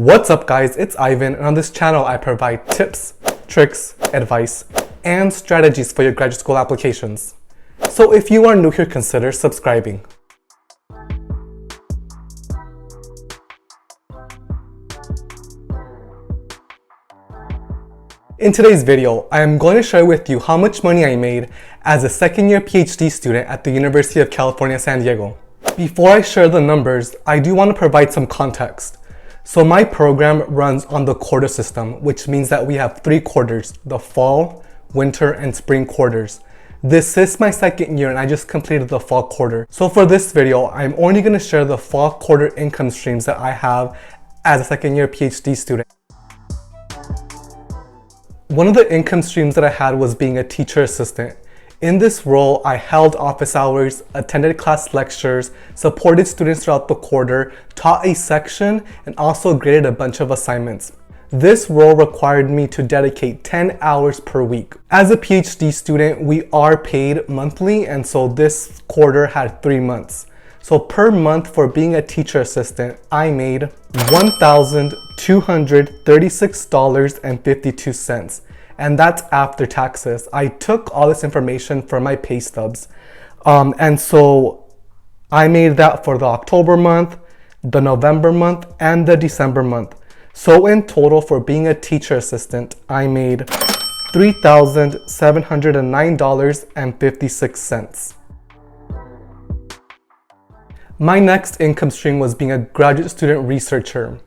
What's up guys, it's Ivan, and on this channel I provide tips, tricks, advice, and strategies for your graduate school applications. So if you are new here, consider subscribing. In today's video, I am going to share with you how much money I made as a second-year PhD student at the University of California, San Diego. Before I share the numbers, I do want to provide some context. So my program runs on the quarter system, which means that we have 3 quarters, the fall, winter, and spring quarters. This is my second year and I just completed the fall quarter. So for this video, I'm only going to share the fall quarter income streams that I have as a second year PhD student. One of the income streams that I had was being a teacher assistant. In this role, I held office hours, attended class lectures, supported students throughout the quarter, taught a section, and also graded a bunch of assignments. This role required me to dedicate 10 hours per week. As a PhD student, we are paid monthly, and so this quarter had 3 months. So per month for being a teacher assistant, I made $1,236.52. And that's after taxes. I took all this information from my pay stubs. And so I made that for the October month, the November month, and the December month. So in total, for being a teacher assistant, I made $3,709.56. My next income stream was being a graduate student researcher.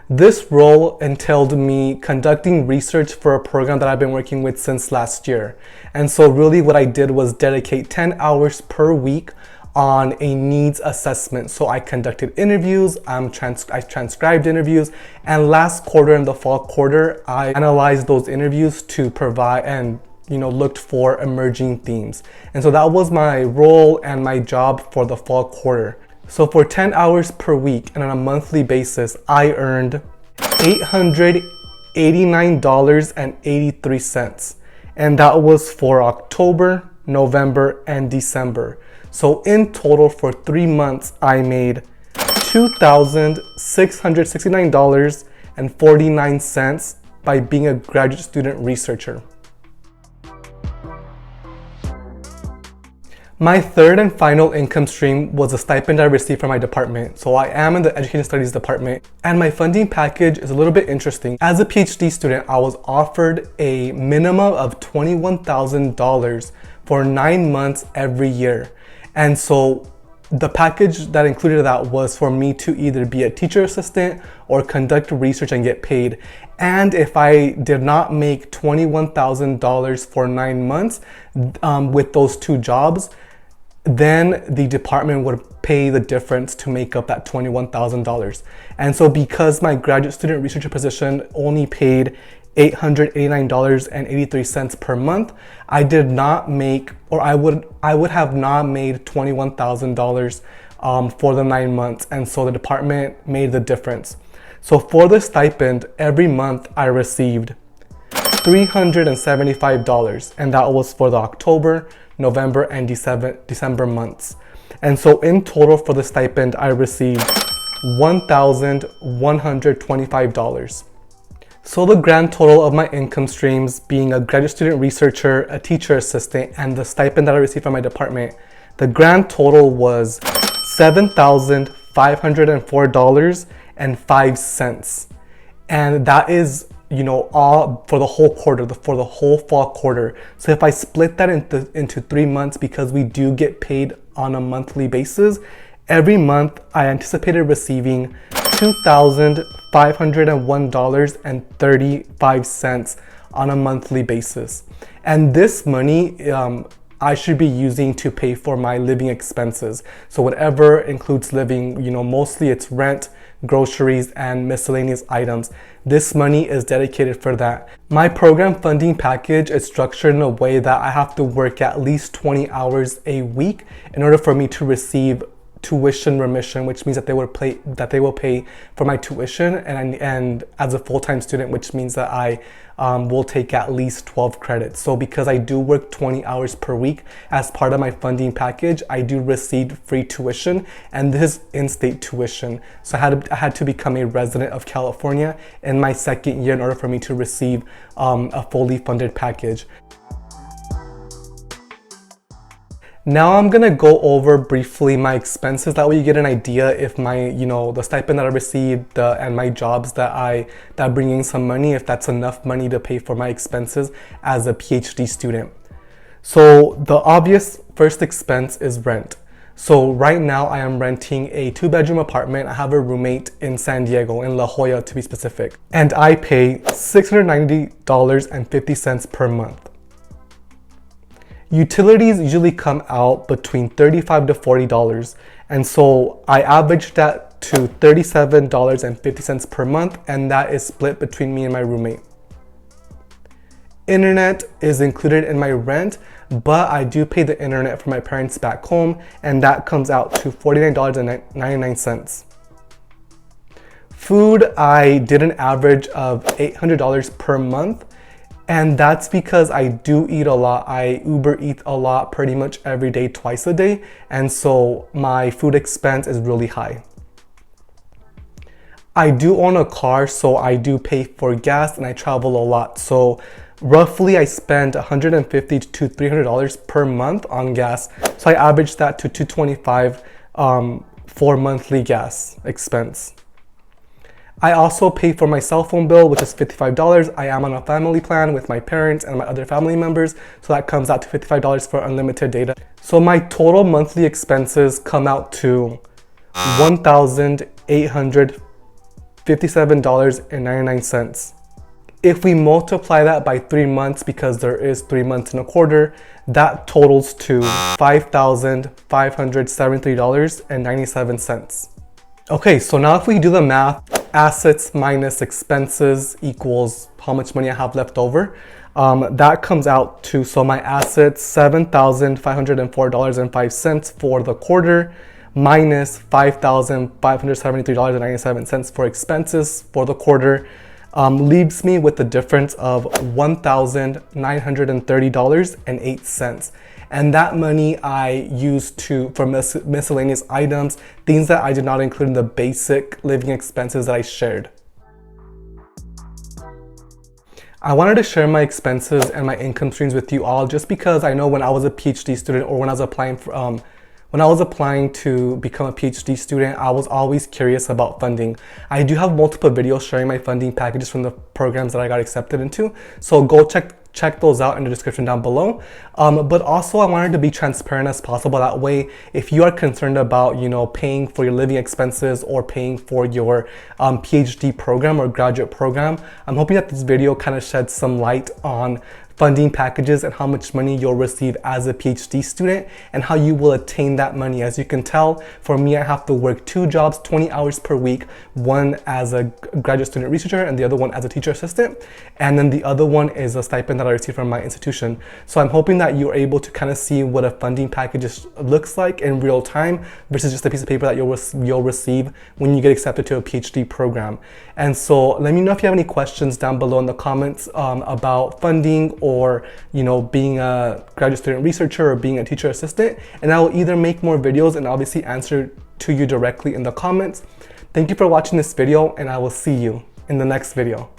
This role entailed me conducting research for a program that I've been working with since last year. And so really what I did was dedicate 10 hours per week on a needs assessment. So I conducted interviews, I transcribed interviews, and last quarter in the fall quarter, I analyzed those interviews to provide and looked for emerging themes. And so that was my role and my job for the fall quarter. So for 10 hours per week and on a monthly basis, I earned $889.83. And that was for October, November, and December. So in total for 3 months, I made $2,669.49 by being a graduate student researcher. My third and final income stream was a stipend I received from my department. So I am in the Education Studies department, and my funding package is a little bit interesting. As a PhD student, I was offered a minimum of $21,000 for 9 months every year. And so the package that included that was for me to either be a teacher assistant or conduct research and get paid. And if I did not make $21,000 for 9 months with those 2 jobs, then the department would pay the difference to make up that $21,000. And so because my graduate student researcher position only paid $889.83 per month, I did not make, or I would have not made $21,000 for the 9 months. And so the department made the difference. So for the stipend, every month I received $375, and that was for the October, November, and December months. And so in total for the stipend, I received $1,125. So the grand total of my income streams, being a graduate student researcher, a teacher assistant, and the stipend that I received from my department, the grand total was $7,504.05. And that is, all for the whole quarter, for the whole fall quarter. So if I split that into 3 months, because we do get paid on a monthly basis, every month I anticipated receiving $2,501.35 on a monthly basis. And this money I should be using to pay for my living expenses. So whatever includes living, mostly it's rent, groceries, and miscellaneous items. This money is dedicated for that. My program funding package is structured in a way that I have to work at least 20 hours a week in order for me to receive tuition remission, which means that they will pay for my tuition, and as a full-time student, which means that I will take at least 12 credits. So because I do work 20 hours per week, as part of my funding package, I do receive free tuition, and this is in-state tuition. So I had to become a resident of California in my second year in order for me to receive a fully funded package. Now I'm gonna go over briefly my expenses. That way you get an idea if my, the stipend that I received and my jobs that bring in some money, if that's enough money to pay for my expenses as a PhD student. So the obvious first expense is rent. So right now I am renting a 2-bedroom apartment. I have a roommate in San Diego, in La Jolla to be specific, and I pay $690.50 per month. Utilities usually come out between $35 to $40, and so I averaged that to $37.50 per month, and that is split between me and my roommate. Internet is included in my rent, but I do pay the internet for my parents back home, and that comes out to $49.99. Food, I did an average of $800 per month, and that's because I do eat a lot. I Uber eat a lot pretty much every day, twice a day, and so my food expense is really high. I do own a car, so I do pay for gas, and I travel a lot. So roughly I spend $150 to $300 per month on gas. So I average that to $225 for monthly gas expense. I also pay for my cell phone bill, which is $55. I am on a family plan with my parents and my other family members, so that comes out to $55 for unlimited data. So my total monthly expenses come out to $1,857.99. If we multiply that by 3 months, because there is 3 months in a quarter, that totals to $5,573.97. Okay, so now if we do the math, assets minus expenses equals how much money I have left over. That comes out to, so my assets, $7,504.05 for the quarter, minus $5,573.97 for expenses for the quarter, leaves me with the difference of $1,930.08. And that money I use for miscellaneous items, things that I did not include in the basic living expenses that I shared. I wanted to share my expenses and my income streams with you all, just because I know when I was a PhD student, or when I was applying to become a PhD student, I was always curious about funding. I do have multiple videos sharing my funding packages from the programs that I got accepted into, so go check those out in the description down below. But also I wanted to be transparent as possible. That way, if you are concerned about, paying for your living expenses or paying for your PhD program or graduate program, I'm hoping that this video kind of sheds some light on funding packages and how much money you'll receive as a PhD student and how you will attain that money. As you can tell, for me, I have to work 2 jobs, 20 hours per week, one as a graduate student researcher and the other one as a teacher assistant. And then the other one is a stipend that I receive from my institution. So I'm hoping that you're able to kind of see what a funding package looks like in real time versus just a piece of paper that you'll receive when you get accepted to a PhD program. And so let me know if you have any questions down below in the comments about funding, or being a graduate student researcher or being a teacher assistant, and I will either make more videos and obviously answer to you directly in the comments. Thank you for watching this video, and I will see you in the next video.